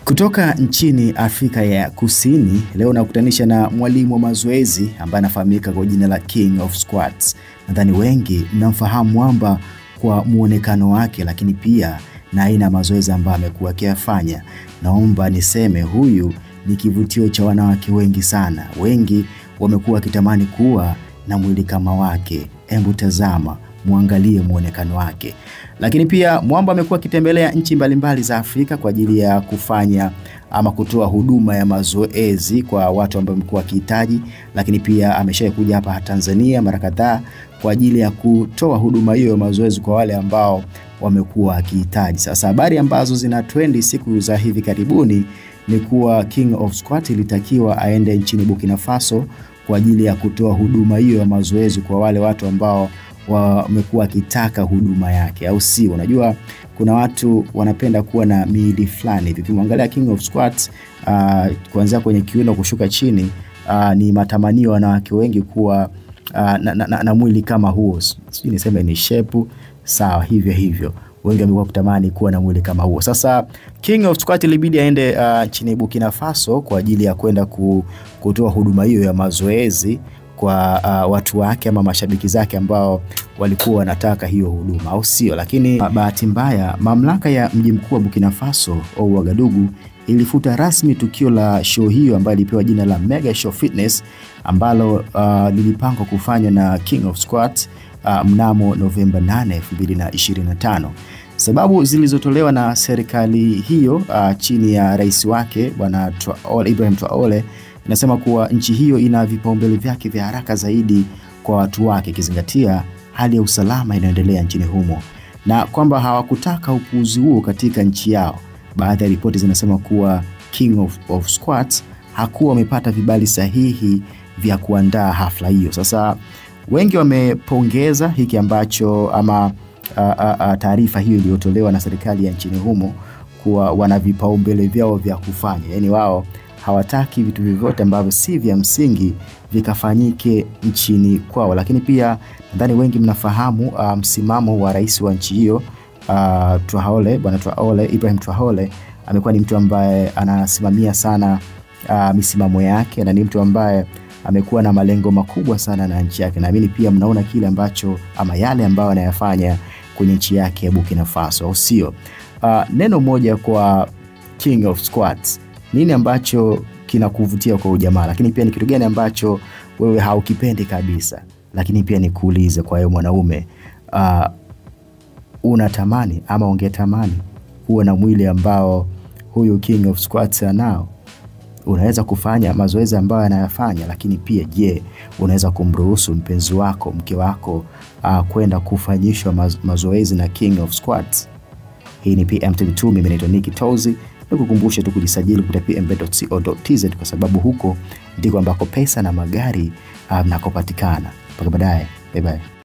Kutoka nchini Afrika ya Kusini, leo nakutanisha na mwalimu wa mazoezi ambaye anafahamika kwa jina la King of Squats. Nadhani wengi mnamfahamu Mwamba kwa muonekano wake, lakini pia na aina mazoezi ambayo amekuwa akiyafanya. Naomba niseme huyu ni kivutio cha wanawake wengi sana. Wengi wamekuwa wakitamani kuwa na mwili kama wake. Hebu tazama, muangalie muonekano wake. Lakini pia Mwamba amekuwa akitembelea nchi mbalimbali za Afrika kwa ajili ya kufanya ama kutoa huduma ya mazoezi kwa watu ambao wamekuwa wakihitaji, lakini pia ameshakuja hapa Tanzania mara kadhaa kwa ajili ya kutoa huduma hiyo ya mazoezi kwa wale ambao wamekuwa wakihitaji. Sasa habari ambazo zina trendi siku za hivi karibuni ni kuwa King of Squat ilitakiwa aende nchini Burkina Faso kwa ajili ya kutoa huduma hiyo ya mazoezi kwa wale watu ambao wamekuwa wakitaka huduma yake, au si? Unajua kuna watu wanapenda kuwa na miili fulani. Ukimwangalia King of Squats kuanzia kwenye kiuno kushuka chini, ni matamanio wanawake wengi kuwa na mwili kama huo. Sijui niseme ni shape sawa hivyo. Wengi wamekuwa kutamani kuwa na mwili kama huo. Sasa King of Squat ilibidi aende nchini Burkina Faso kwa ajili ya kwenda kutoa huduma hiyo ya mazoezi kwa watu wake ama mashabiki zake ambao walikuwa wanataka hiyo huduma, au sio? Lakini bahati mbaya mamlaka ya mji mkuu wa Burkina Faso Ouagadougou ilifuta rasmi tukio la show hiyo ambayo ilipewa jina la Mega Show Fitness, ambalo lilipangwa kufanywa na King of Squat mnamo Novemba 8, 2025. Sababu zilizotolewa na serikali hiyo chini ya rais wake Bwana Ibrahim Traore inasema kuwa nchi hiyo ina vipaumbele vyake vya haraka zaidi kwa watu wake, kizingatia hali ya usalama inayoendelea nchini humo, na kwamba hawakutaka upuuzi huo katika nchi yao. Baadhi ya ripoti zinasema kuwa King of Squats hakuwa amepata vibali sahihi vya kuandaa hafla hiyo. Sasa wengi wamepongeza hiki ambacho ama taarifa hiyo iliyotolewa na serikali ya nchini humo kuwa wana vipaumbele vyao vya kufanya. Yaani wao hawataki vitu vyovyote ambavyo si vya msingi vikafanyike nchini kwao. Lakini pia nadhani wengi mnafahamu msimamo wa rais wa nchi hiyo Traore, Bwana Traore, Ibrahim Traore. Amekuwa ni mtu ambaye anasimamia sana misimamo yake, na ni mtu ambaye amekuwa na malengo makubwa sana na nchi yake. Naamini pia mnaona kile ambacho ama yale ambayo anayafanya kwenye nchi yake ya Burkina Faso, au sio? Neno moja kwa King of Squats, nini ambacho kinakuvutia kwa ujamaa? Lakini pia ni kitu gani ambacho wewe haukipendi kabisa? Lakini pia nikuulize kwa wewe mwanaume, unatamani ama ungetamani kuwa na mwili ambao huyu King of Squats anao? Unaweza kufanya mazoezi ambayo anayafanya, lakini pia je, unaweza kumruhusu mpenzi wako, mke wako kwenda kufanyishwa mazoezi na King of Squats? Hii ni PMTV2, mimi naitwa Nicky Tozi. Nikukumbusha tu kujisajili kupitia pmbet.co.tz kwa sababu huko ndiko ambako pesa na magari mnakopatikana. Mpaka baadaye. Bye bye.